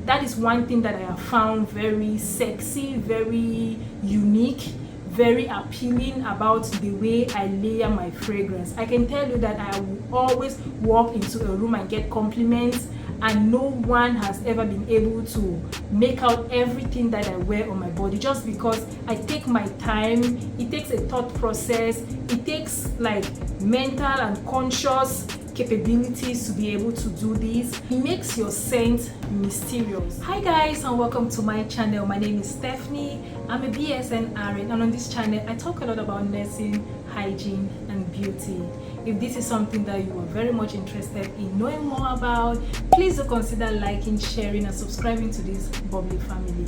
That is one thing that I have found very sexy, very unique, very appealing about the way I layer my fragrance. I can tell you that I will always walk into a room and get compliments, and no one has ever been able to make out everything that I wear on my body, just because I take my time. It takes a thought process. It takes like mental and conscious capabilities to be able to do this. It makes your scent mysterious. Hi guys, and welcome to my channel. My name is Stephanie. I'm a BSN RN, and on this channel I talk a lot about nursing, hygiene and beauty. If this is something that you are very much interested in knowing more about, please do consider liking, sharing and subscribing to this bubbly family.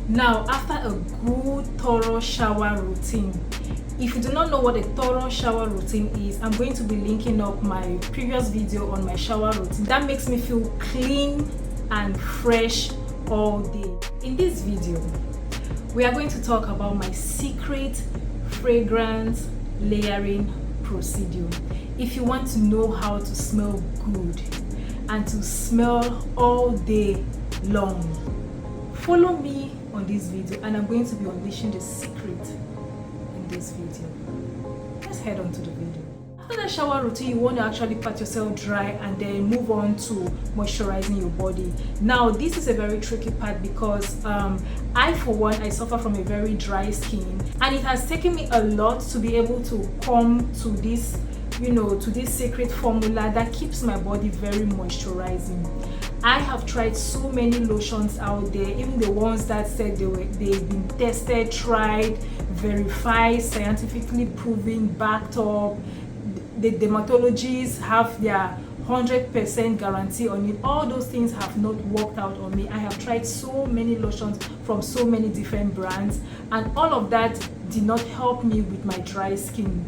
Now, after a good thorough shower routine, if you do not know what a thorough shower routine is, I'm going to be linking up my previous video on my shower routine. That makes me feel clean and fresh all day. In this video, we are going to talk about my secret fragrance layering procedure. If you want to know how to smell good and to smell all day long, follow me on this video, and I'm going to be unleashing the secret in this video. Let's head on to the video. After the shower routine, you want to actually pat yourself dry and then move on to moisturizing your body. Now, this is a very tricky part because I, for one, I suffer from a very dry skin, and it has taken me a lot to be able to come to this, to this secret formula that keeps my body very moisturizing. I have tried so many lotions out there, even the ones that said they've been tested, tried, verified, scientifically proven, backed up. The dermatologists have their 100% guarantee on it. All those things have not worked out on me. I have tried so many lotions from so many different brands, and all of that did not help me with my dry skin.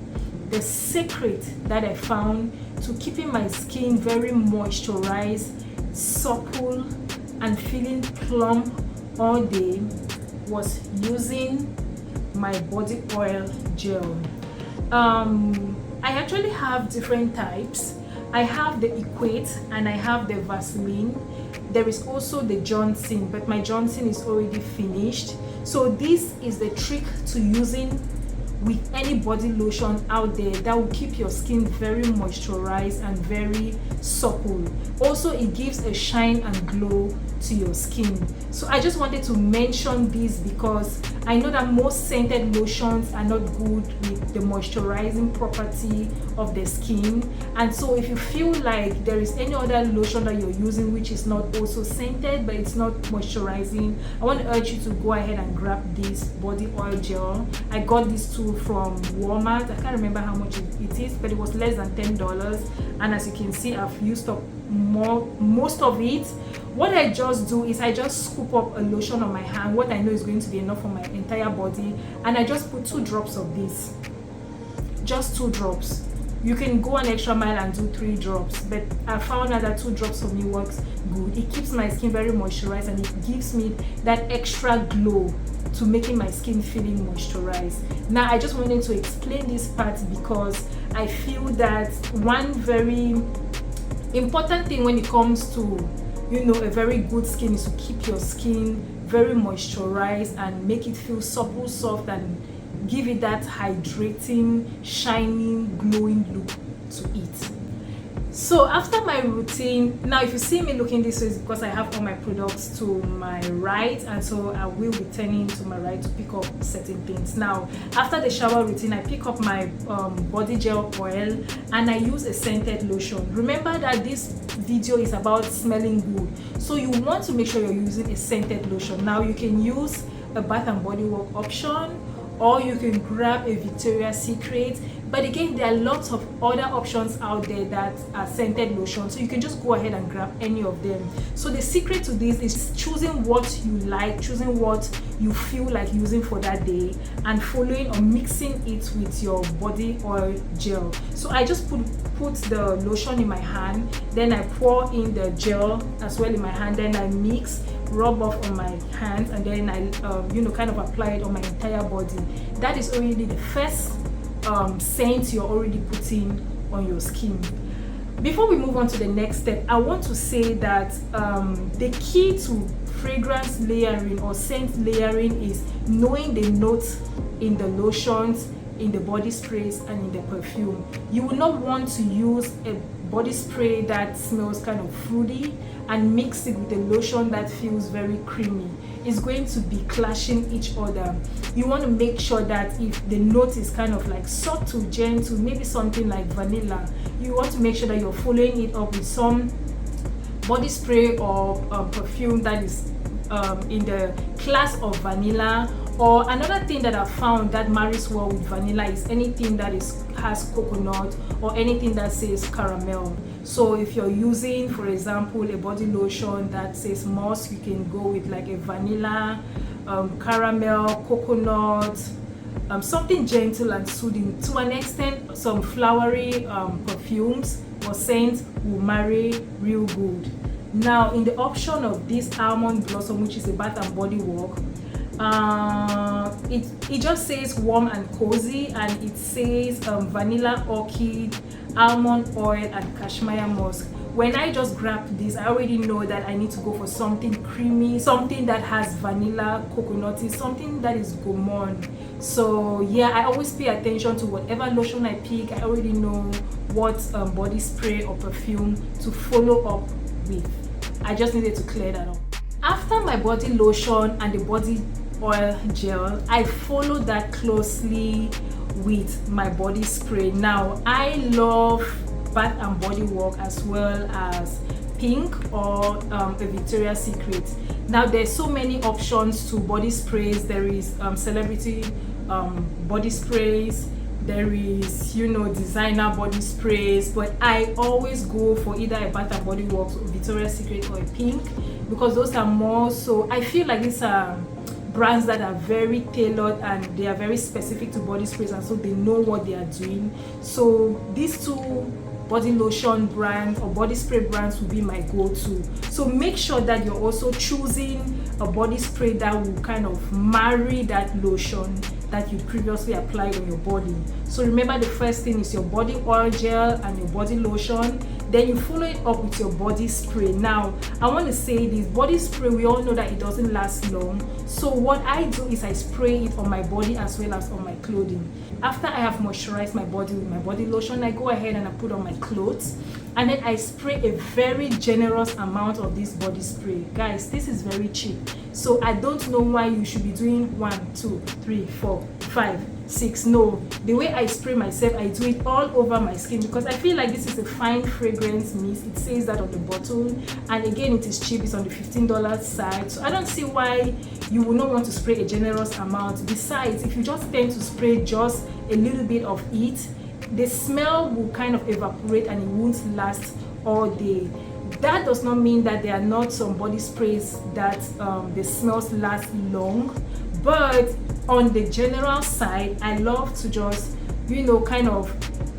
The secret that I found to keeping my skin very moisturized, supple and feeling plump all day was using my body oil gel. I actually have different types. I have the Equate and I have the Vaseline. There is also the Johnson, but my Johnson is already finished. So this is the trick to using with any body lotion out there that will keep your skin very moisturized and very supple. Also, it gives a shine and glow to your skin. So I just wanted to mention this because I know that most scented lotions are not good with the moisturizing property of the skin, and so if you feel like there is any other lotion that you're using which is not also scented but it's not moisturizing, I want to urge you to go ahead and grab this body oil gel. I got this too from Walmart. I can't remember how much it is, but it was less than $10, and as you can see, I've used up most of it. What I just do is I just scoop up a lotion on my hand, what I know is going to be enough for my entire body, and I just put 2 drops of this. Just 2 drops. You can go an extra mile and do 3 drops, but I found out that 2 drops for me works good. It keeps my skin very moisturized and it gives me that extra glow to making my skin feeling moisturized. Now, I just wanted to explain this part because I feel that one very important thing when it comes to a very good skin is to keep your skin very moisturized and make it feel supple, soft, and give it that hydrating, shining, glowing look to it. So after my routine, now if you see me looking this way, it's because I have all my products to my right, and so I will be turning to my right to pick up certain things. Now, after the shower routine, I pick up my body gel oil and I use a scented lotion. Remember that this video is about smelling good, so you want to make sure you're using a scented lotion. Now, you can use a Bath and Body Works option, or you can grab a Victoria's Secret, but again, there are lots of other options out there that are scented lotion, so you can just go ahead and grab any of them. So the secret to this is choosing what you like, choosing what you feel like using for that day, and following or mixing it with your body oil gel. So I just put the lotion in my hand, then I pour in the gel as well in my hand, then I mix, rub off on my hands, and then I kind of apply it on my entire body. That is already the first scent you're already putting on your skin. Before we move on to the next step, I want to say that the key to fragrance layering or scent layering is knowing the notes in the lotions, in the body sprays, and in the perfume. You will not want to use a body spray that smells kind of fruity and mix it with a lotion that feels very creamy. It's going to be clashing each other. You want to make sure that if the note is kind of like subtle, gentle, maybe something like vanilla, you want to make sure that you're following it up with some body spray or perfume that is in the class of vanilla. Or another thing that I found that marries well with vanilla is anything that has coconut or anything that says caramel. So if you're using, for example, a body lotion that says musk, you can go with like a vanilla, caramel, coconut, something gentle and soothing. To an extent, some flowery perfumes or scents will marry real good. Now, in the option of this almond blossom, which is a bath and body work, it just says warm and cozy, and it says vanilla orchid, almond oil, and cashmere musk. When I just grabbed this, I already know that I need to go for something creamy, something that has vanilla, coconutty, something that is gourmand. So yeah, I always pay attention to whatever lotion I pick. I already know what body spray or perfume to follow up with. I just needed to clear that up. After my body lotion and the body oil gel, I follow that closely with my body spray. Now, I love Bath and Body Works as well as Pink or a Victoria's Secret. Now, there's so many options to body sprays. There is celebrity body sprays, there is designer body sprays, but I always go for either a Bath and Body Works or Victoria's Secret or a Pink, because those are more, so I feel like these are brands that are very tailored and they are very specific to body sprays, and so they know what they are doing. So these two body lotion brands or body spray brands will be my go-to. So make sure that you're also choosing a body spray that will kind of marry that lotion that you previously applied on your body. So remember, the first thing is your body oil gel and your body lotion, then you follow it up with your body spray. Now, I want to say this body spray, we all know that it doesn't last long. So what I do is I spray it on my body as well as on my clothing. After I have moisturized my body with my body lotion, I go ahead and I put on my clothes, and then I spray a very generous amount of this body spray. Guys, this is very cheap, so I don't know why you should be doing 1, 2, 3, 4, 5, 6. No, the way I spray myself, I do it all over my skin because I feel like this is a fine fragrance mist. It says that on the bottle, and again, it is cheap. It's on the $15 side, so I don't see why you will not want to spray a generous amount. Besides, if you just tend to spray just a little bit of it, the smell will kind of evaporate and it won't last all day. That does not mean that there are not some body sprays that the smells last long, but on the general side, I love to just kind of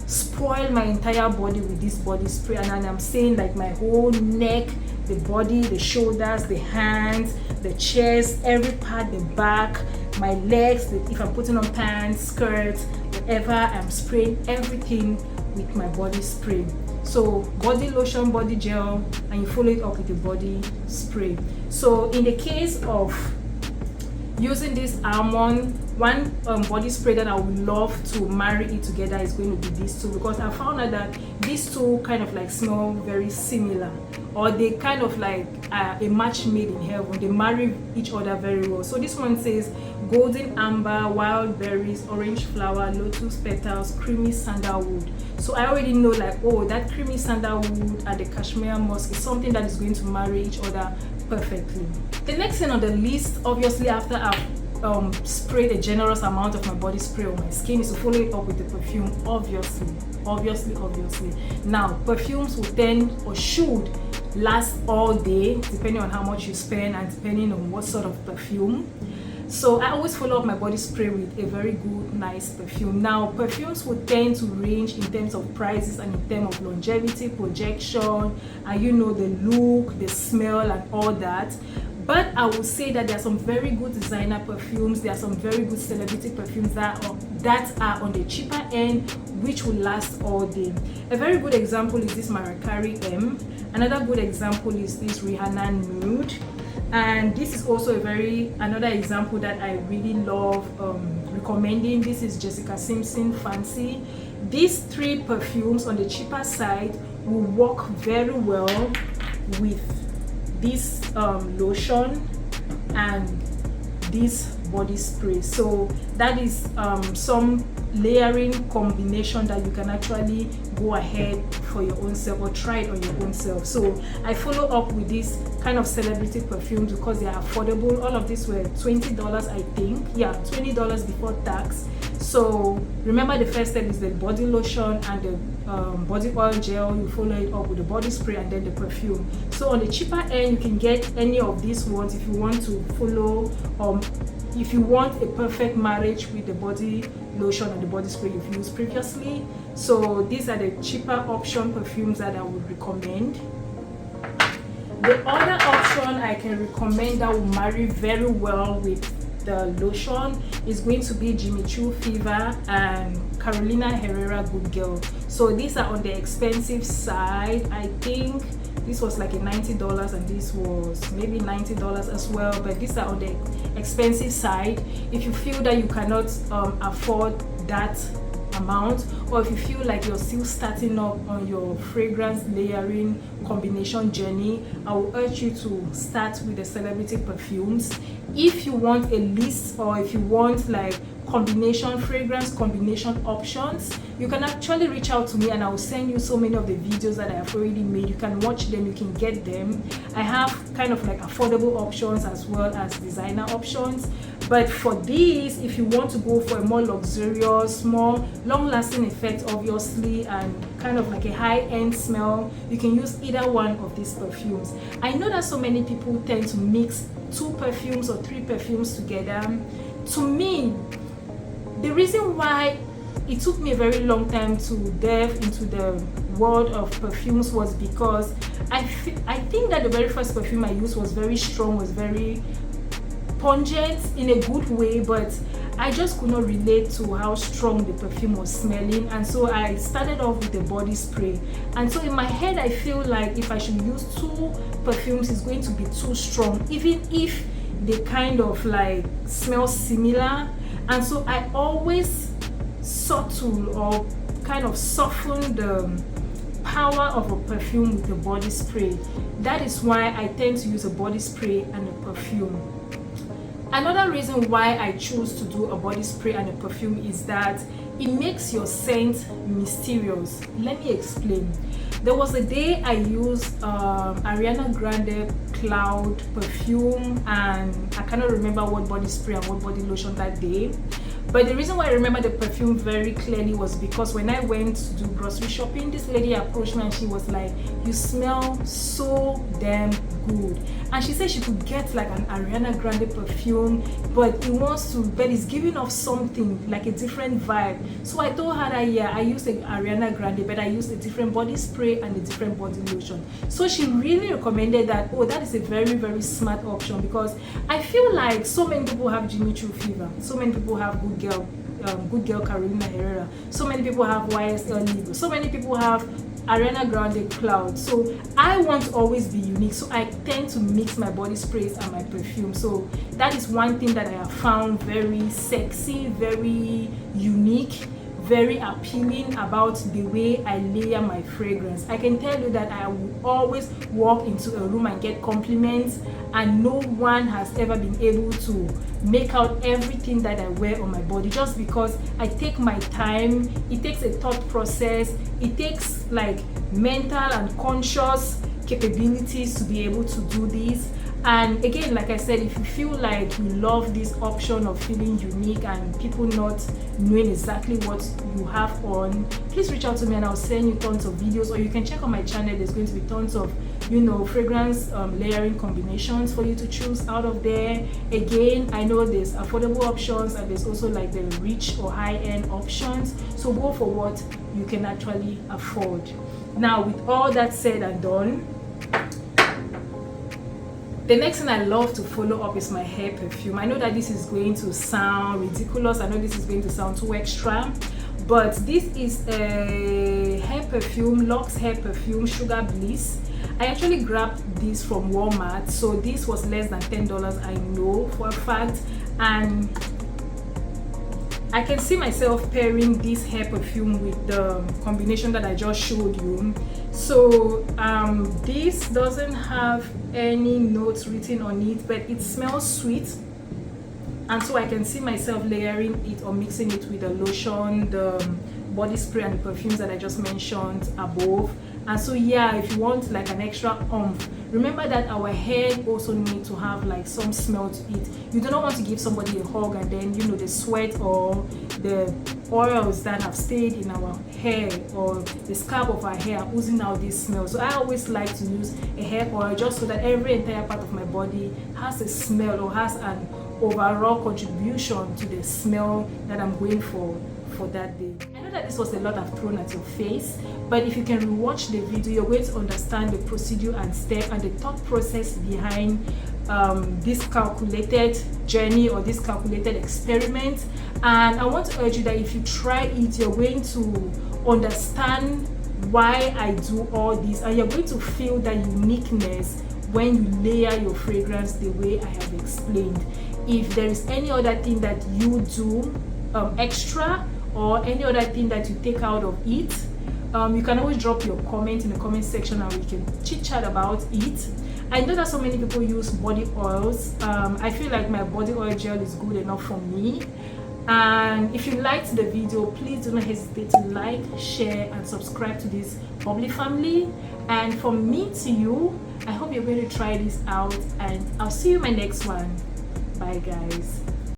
spoil my entire body with this body spray. And I'm saying like my whole neck, the body, the shoulders, the hands, the chest, every part, the back, my legs, if I'm putting on pants, skirts, whatever, I'm spraying everything with my body spray. So body lotion, body gel, and you follow it up with the body spray. So in the case of using this almond, one body spray that I would love to marry it together is going to be these two, because I found out that these two kind of like smell very similar, or they kind of like a match made in heaven. They marry each other very well. So this one says golden amber, wild berries, orange flower, lotus petals, creamy sandalwood. So I already know like, oh, that creamy sandalwood and the cashmere musk is something that is going to marry each other perfectly. The next thing on the list, obviously after I've sprayed a generous amount of my body spray on my skin, is to follow it up with the perfume. Obviously. Now, perfumes will tend or should last all day depending on how much you spend and depending on what sort of perfume. So I always follow up my body spray with a very good, nice perfume. Now, perfumes will tend to range in terms of prices and in terms of longevity, projection, and the look, the smell, and all that. But I will say that there are some very good designer perfumes, there are some very good celebrity perfumes that are on the cheaper end, which will last all day. A very good example is this Mariah Carey M. Another good example is this Rihanna Nude. And this is also another example that I really love recommending. This is Jessica Simpson Fancy. These three perfumes on the cheaper side will work very well with this lotion and this body spray. So that is some layering combination that you can actually go ahead for your own self or try it on your own self. So I follow up with this kind of celebrity perfumes because they are affordable. All of these were $20, I think. Yeah, $20 before tax. So remember, the first step is the body lotion and the body oil gel. You follow it up with the body spray and then the perfume. So on the cheaper end, you can get any of these ones if you want to follow if you want a perfect marriage with the body lotion and the body spray you've used previously. So these are the cheaper option perfumes that I would recommend. The other option I can recommend that will marry very well with the lotion is going to be Jimmy Choo Fever and Carolina Herrera Good Girl. So these are on the expensive side. I think this was like a $90 and this was maybe $90 as well, but these are on the expensive side. If you feel that you cannot afford that amount, or if you feel like you're still starting up on your fragrance layering combination journey, I will urge you to start with the celebrity perfumes. If you want a list, or if you want like fragrance combination options, you can actually reach out to me and I will send you so many of the videos that I have already made. You can watch them, you can get them. I have kind of like affordable options as well as designer options. But for these, if you want to go for a more luxurious, more long-lasting effect, obviously, and kind of like a high-end smell, you can use either one of these perfumes. I know that so many people tend to mix 2 perfumes or 3 perfumes together. To me, the reason why it took me a very long time to delve into the world of perfumes was because I think that the very first perfume I used was very strong, was very pungent in a good way, but I just could not relate to how strong the perfume was smelling, and so I started off with the body spray. And so in my head, I feel like if I should use 2 perfumes, it's going to be too strong, even if they kind of like smell similar. And so I always subtle or kind of soften the power of a perfume with the body spray. That is why I tend to use a body spray and a perfume. Another reason why I choose to do a body spray and a perfume is that it makes your scent mysterious. Let me explain. There was a day I used Ariana Grande Cloud perfume, and I cannot remember what body spray and what body lotion that day. But the reason why I remember the perfume very clearly was because when I went to do grocery shopping, this lady approached me and she was like, "You smell so damn good." And she said she could get like an Ariana Grande perfume, but it's giving off something like a different vibe. So I told her that yeah, I used an Ariana Grande, but I used a different body spray and a different body lotion. So she really recommended that. Oh, that is a very, very smart option, because I feel like so many people have Jimmy Choo Fever, so many people have Good Girl Carolina Herrera, so many people have YSL Libre, so many people have Ariana Grande Cloud. So I want to always be unique, so I tend to mix my body sprays and my perfume. So that is one thing that I have found very sexy, very unique, very appealing about the way I layer my fragrance. I can tell you that I will always walk into a room and get compliments, and no one has ever been able to make out everything that I wear on my body, just because I take my time. It takes a thought process, it takes like mental and conscious capabilities to be able to do this. And again, like I said, if you feel like you love this option of feeling unique and people not knowing exactly what you have on, please reach out to me and I'll send you tons of videos, or you can check on my channel. There's going to be tons of, fragrance layering combinations for you to choose out of there. Again, I know there's affordable options and there's also like the rich or high-end options, so go for what you can actually afford. Now, with all that said and done, The next thing I love to follow up is my hair perfume. I know that this is going to sound ridiculous. I know this is going to sound too extra, but this is a hair perfume, Luxe hair perfume, Sugar Bliss. I actually grabbed this from Walmart, so this was less than $10, I know for a fact, and I can see myself pairing this hair perfume with the combination that I just showed you. So this doesn't have any notes written on it, but it smells sweet, and so I can see myself layering it or mixing it with the lotion, the body spray, and the perfumes that I just mentioned above. And so yeah, if you want like an extra oomph, remember that our hair also need to have like some smell to it. You do not want to give somebody a hug and then, you know, the sweat or the oils that have stayed in our hair or the scalp of our hair are oozing out this smell. So I always like to use a hair oil just so that every entire part of my body has a smell or has an overall contribution to the smell that I'm going for that day. I know that this was a lot I've thrown at your face, but if you can rewatch the video, you're going to understand the procedure and step and the thought process behind this calculated journey or this calculated experiment. And I want to urge you that if you try it, you're going to understand why I do all this, and you're going to feel that uniqueness when you layer your fragrance the way I have explained. If there is any other thing that you do extra, or any other thing that you take out of it, you can always drop your comment in the comment section and we can chit chat about it. I know that so many people use body oils. I feel like my body oil gel is good enough for me. And if you liked the video, please do not hesitate to like, share, and subscribe to this bubbly family. And from me to you, I hope you're going to try this out, and I'll see you in my next one. Bye guys.